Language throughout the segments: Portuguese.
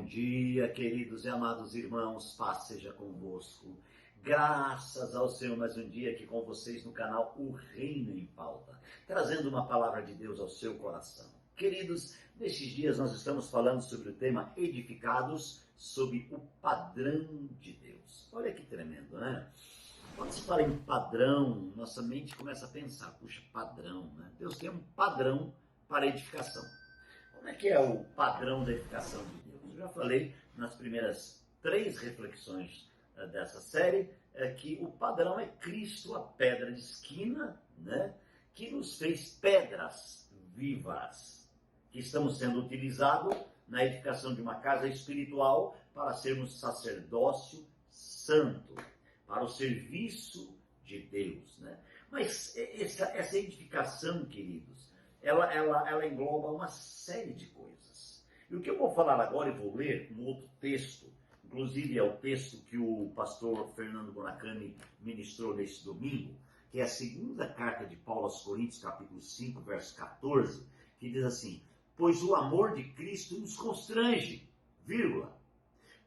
Bom dia, queridos e amados irmãos, paz seja convosco. Graças ao Senhor, mais um dia aqui com vocês no canal O Reino em Pauta, trazendo uma palavra de Deus ao seu coração. Queridos, nestes dias nós estamos falando sobre o tema edificados sob o padrão de Deus. Olha que tremendo, né? Quando se fala em padrão, nossa mente começa a pensar, puxa, padrão, né? Deus tem um padrão para a edificação. Como é que é o padrão da edificação de Deus? Eu já falei nas primeiras 3 reflexões dessa série que o padrão é Cristo, a pedra de esquina, né? Que nos fez pedras vivas, que estamos sendo utilizados na edificação de uma casa espiritual para sermos sacerdócio santo, para o serviço de Deus, né? Mas essa edificação, queridos, ela engloba uma série de coisas. E o que eu vou falar agora, e vou ler um outro texto, inclusive é o texto que o pastor Fernando Murakami ministrou nesse domingo, que é a segunda carta de Paulo aos Coríntios, capítulo 5, verso 14, que diz assim: pois o amor de Cristo nos constrange, vírgula,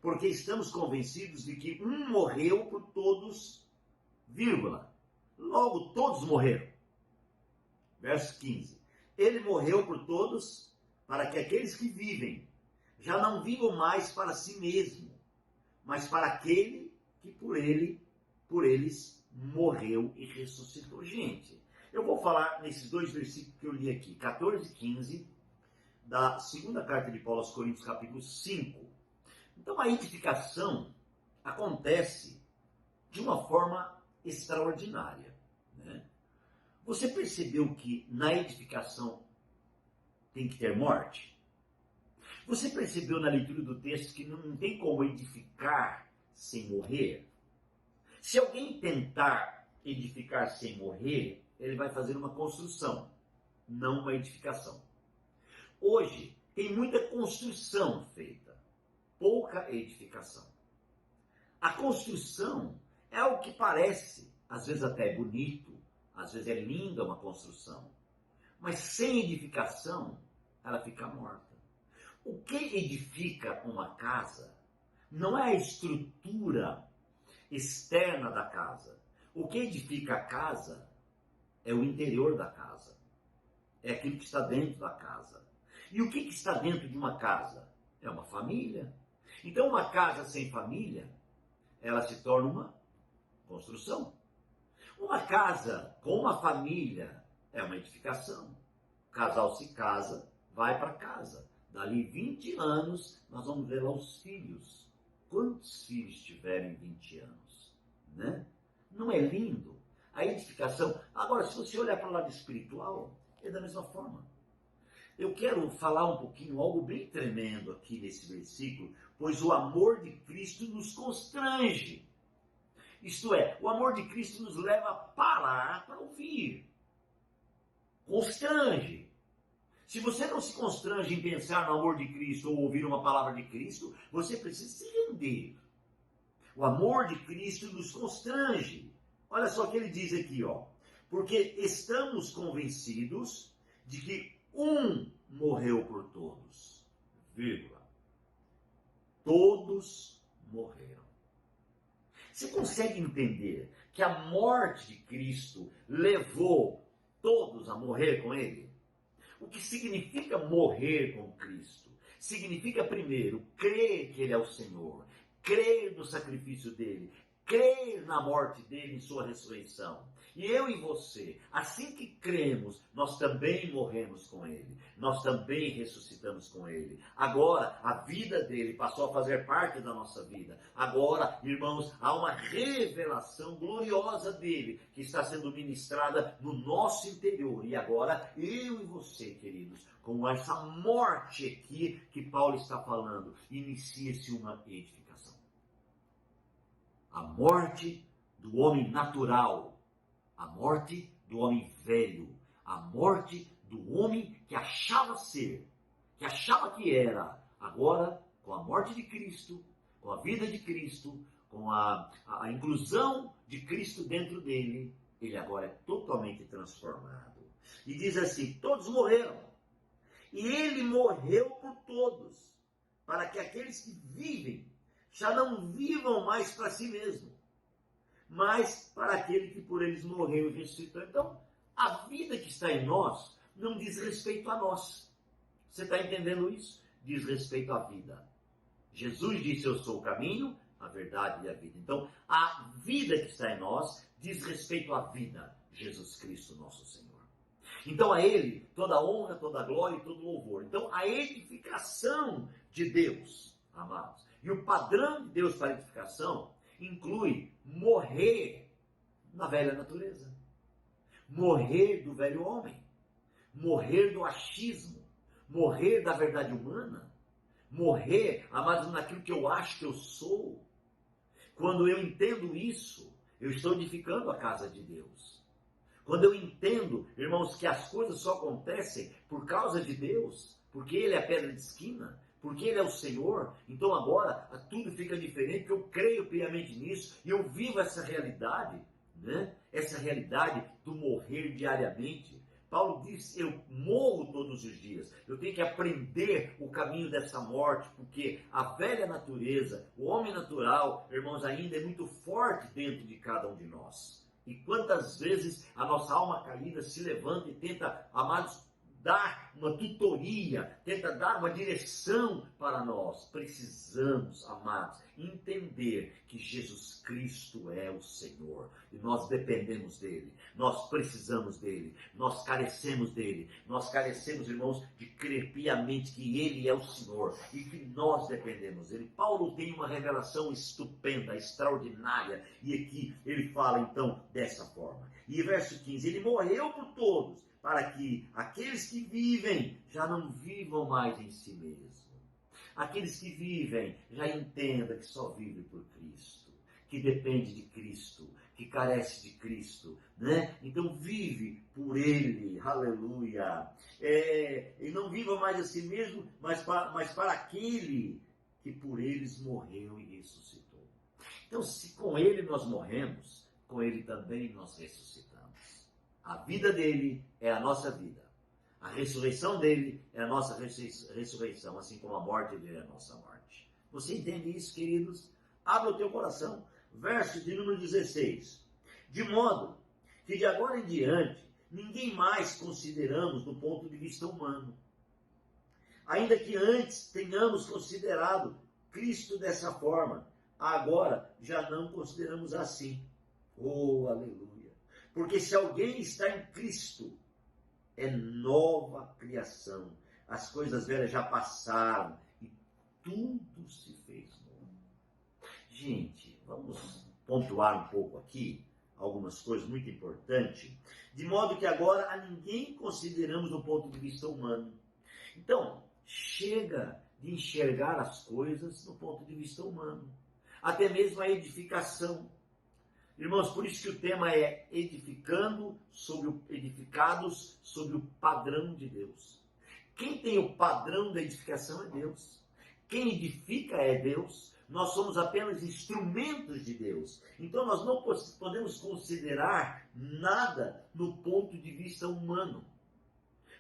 porque estamos convencidos de que um morreu por todos, vírgula, logo todos morreram. Verso 15. Ele morreu por todos, para que aqueles que vivem já não vivam mais para si mesmo, mas para aquele que por eles morreu e ressuscitou. Gente, eu vou falar nesses 2 versículos que eu li aqui, 14 e 15, da segunda carta de Paulo aos Coríntios, capítulo 5. Então a edificação acontece de uma forma extraordinária, né? Você percebeu que na edificação tem que ter morte? Você percebeu na leitura do texto que não tem como edificar sem morrer? Se alguém tentar edificar sem morrer, ele vai fazer uma construção, não uma edificação. Hoje tem muita construção feita, pouca edificação. A construção é algo que parece, às vezes até bonito, às vezes é linda uma construção, mas sem edificação ela fica morta. O que edifica uma casa não é a estrutura externa da casa. O que edifica a casa é o interior da casa. É aquilo que está dentro da casa. E o que está dentro de uma casa? É uma família. Então uma casa sem família, ela se torna uma construção. Uma casa com uma família é uma edificação. O casal se casa, vai para casa. Dali 20 anos, nós vamos ver lá os filhos. Quantos filhos tiverem 20 anos? Né? Não é lindo? A edificação. Agora, se você olhar para o lado espiritual, é da mesma forma. Eu quero falar um pouquinho, algo bem tremendo aqui nesse versículo, pois o amor de Cristo nos constrange. Isto é, o amor de Cristo nos leva a parar para ouvir. Constrange. Se você não se constrange em pensar no amor de Cristo ou ouvir uma palavra de Cristo, você precisa se render. O amor de Cristo nos constrange. Olha só o que ele diz aqui, ó. Porque estamos convencidos de que um morreu por todos, vírgula. Todos morreram. Você consegue entender que a morte de Cristo levou todos a morrer com ele? O que significa morrer com Cristo? Significa, primeiro, crer que Ele é o Senhor, crer no sacrifício dele, crer na morte dele e sua ressurreição. E eu e você, assim que cremos, nós também morremos com ele, nós também ressuscitamos com ele. Agora, a vida dele passou a fazer parte da nossa vida. Agora, irmãos, há uma revelação gloriosa dele que está sendo ministrada no nosso interior. E agora, eu e você, queridos, com essa morte aqui que Paulo está falando, inicia-se uma edificação. A morte do homem natural, a morte do homem velho, a morte do homem que achava ser, que achava que era. Agora, com a morte de Cristo, com a vida de Cristo, com a inclusão de Cristo dentro dele, ele agora é totalmente transformado. E diz assim, todos morreram. E ele morreu por todos. para que aqueles que vivem já não vivam mais para si mesmo, mas para aquele que por eles morreu e ressuscitou. Então, a vida que está em nós não diz respeito a nós. Você está entendendo isso? Diz respeito à vida. Jesus disse: eu sou o caminho, a verdade e a vida. Então, a vida que está em nós diz respeito à vida, Jesus Cristo, nosso Senhor. Então, a Ele toda honra, toda glória e todo louvor. Então, a edificação de Deus, amados, e o padrão de Deus para a edificação inclui morrer na velha natureza, morrer do velho homem, morrer do achismo, morrer da verdade humana, morrer, amados, naquilo que eu acho que eu sou. Quando eu entendo isso, eu estou edificando a casa de Deus. Quando eu entendo, irmãos, que as coisas só acontecem por causa de Deus, porque Ele é a pedra de esquina, porque Ele é o Senhor, então agora tudo fica diferente, porque eu creio piamente nisso e eu vivo essa realidade, né? Essa realidade do morrer diariamente. Paulo diz: eu morro todos os dias. Eu tenho que aprender o caminho dessa morte, porque a velha natureza, o homem natural, irmãos, ainda é muito forte dentro de cada um de nós. E quantas vezes a nossa alma caída se levanta e tenta, amados, dar uma tutoria, tenta dar uma direção para nós. Precisamos, amados, entender que Jesus Cristo é o Senhor e nós dependemos dele, nós precisamos dele, nós carecemos dele, nós carecemos, irmãos, de crer piamente que ele é o Senhor e que nós dependemos dele. Paulo tem uma revelação estupenda, extraordinária, e aqui ele fala então dessa forma. E verso 15, ele morreu por todos, para que aqueles que vivem já não vivam mais em si mesmos. Aqueles que vivem já entendam que só vivem por Cristo, que depende de Cristo, que carece de Cristo, né? Então vive por Ele, aleluia. E não vivam mais a si mesmo, mas para aquele que por eles morreu e ressuscitou. Então, se com Ele nós morremos, com Ele também nós ressuscitamos. A vida dele é a nossa vida. A ressurreição dele é a nossa ressurreição, assim como a morte dele é a nossa morte. Você entende isso, queridos? Abra o teu coração. Verso de número 16. De modo que de agora em diante, ninguém mais consideramos do ponto de vista humano. Ainda que antes tenhamos considerado Cristo dessa forma, agora já não consideramos assim. Oh, aleluia! Porque se alguém está em Cristo, é nova criação. As coisas velhas já passaram e tudo se fez novo. Gente, vamos pontuar um pouco aqui algumas coisas muito importantes, de modo que agora a ninguém consideramos do ponto de vista humano. Então, chega de enxergar as coisas do ponto de vista humano. Até mesmo a edificação. Irmãos, por isso que o tema é edificados sobre o padrão de Deus. Quem tem o padrão da edificação é Deus. Quem edifica é Deus. Nós somos apenas instrumentos de Deus. Então nós não podemos considerar nada no ponto de vista humano.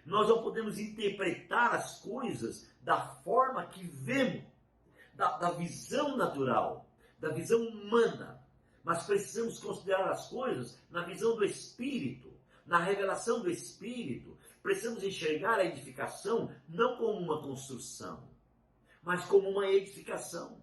Nós não podemos interpretar as coisas da forma que vemos, da visão natural, da visão humana. Mas precisamos considerar as coisas na visão do Espírito, na revelação do Espírito. Precisamos enxergar a edificação não como uma construção, mas como uma edificação.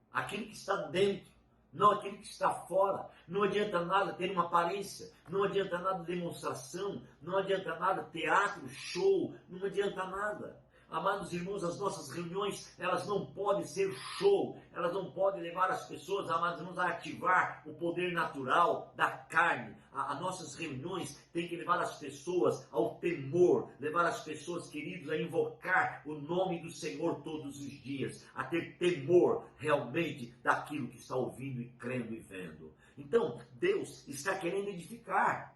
Aquilo que está dentro, não aquilo que está fora. Não adianta nada ter uma aparência, não adianta nada demonstração, não adianta nada teatro, show, não adianta nada. Amados irmãos, as nossas reuniões, elas não podem ser show, elas não podem levar as pessoas, amados irmãos, a ativar o poder natural da carne. As nossas reuniões têm que levar as pessoas ao temor, levar as pessoas, queridos, a invocar o nome do Senhor todos os dias, a ter temor realmente daquilo que está ouvindo e crendo e vendo. Então, Deus está querendo edificar.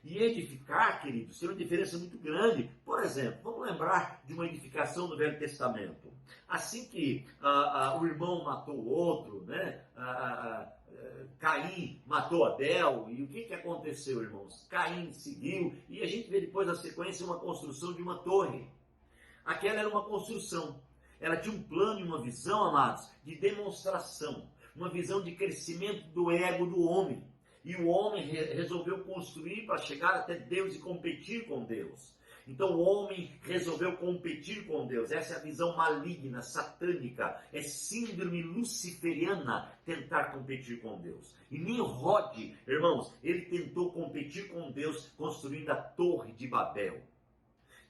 E edificar, queridos, tem uma diferença muito grande. Por exemplo, vamos lembrar de uma edificação do Velho Testamento. Assim que o irmão matou o outro, né? Caim matou Abel, e o que aconteceu, irmãos? Caim seguiu, e a gente vê depois na sequência uma construção de uma torre. Aquela era uma construção. Ela tinha um plano e uma visão, amados, de demonstração, uma visão de crescimento do ego do homem. E o homem resolveu construir para chegar até Deus e competir com Deus. Então o homem resolveu competir com Deus. Essa é a visão maligna, satânica, é síndrome luciferiana, tentar competir com Deus. E Nimrod, irmãos, ele tentou competir com Deus construindo a Torre de Babel.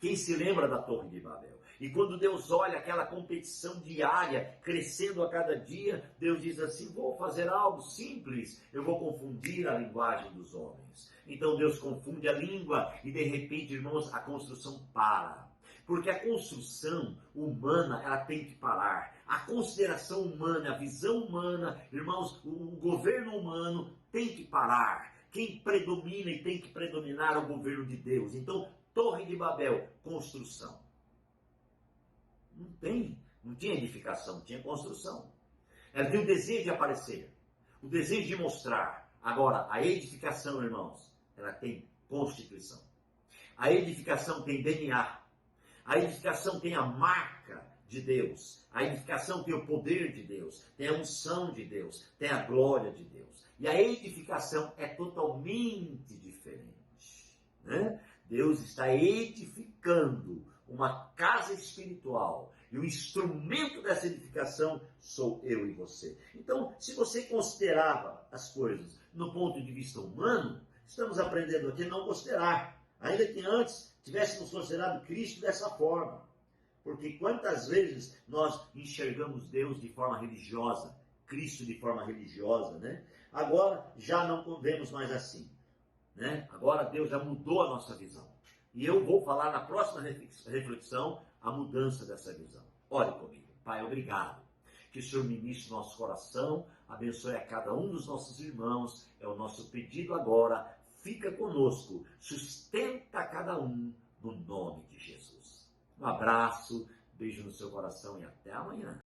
Quem se lembra da Torre de Babel? E quando Deus olha aquela competição diária, crescendo a cada dia, Deus diz assim, vou fazer algo simples, eu vou confundir a linguagem dos homens. Então Deus confunde a língua e de repente, irmãos, a construção para. Porque a construção humana, ela tem que parar. A consideração humana, a visão humana, irmãos, o governo humano tem que parar. Quem predomina e tem que predominar é o governo de Deus. Então, Torre de Babel, construção. Não tinha edificação, tinha construção. Ela tem o desejo de aparecer, o desejo de mostrar. Agora, a edificação, irmãos, ela tem constituição. A edificação tem DNA. A edificação tem a marca de Deus. A edificação tem o poder de Deus, tem a unção de Deus, tem a glória de Deus. E a edificação é totalmente diferente, né? Deus está edificando uma casa espiritual. E o instrumento dessa edificação sou eu e você. Então, se você considerava as coisas no ponto de vista humano, estamos aprendendo aqui a não considerar. Ainda que antes tivéssemos considerado Cristo dessa forma. Porque quantas vezes nós enxergamos Deus de forma religiosa, Cristo de forma religiosa, né? Agora já não vemos mais assim. Né? Agora Deus já mudou a nossa visão. E eu vou falar na próxima reflexão a mudança dessa visão. Ore comigo. Pai, obrigado. Que o Senhor ministre nosso coração, abençoe a cada um dos nossos irmãos. É o nosso pedido agora. Fica conosco, sustenta cada um no nome de Jesus. Um abraço, beijo no seu coração e até amanhã.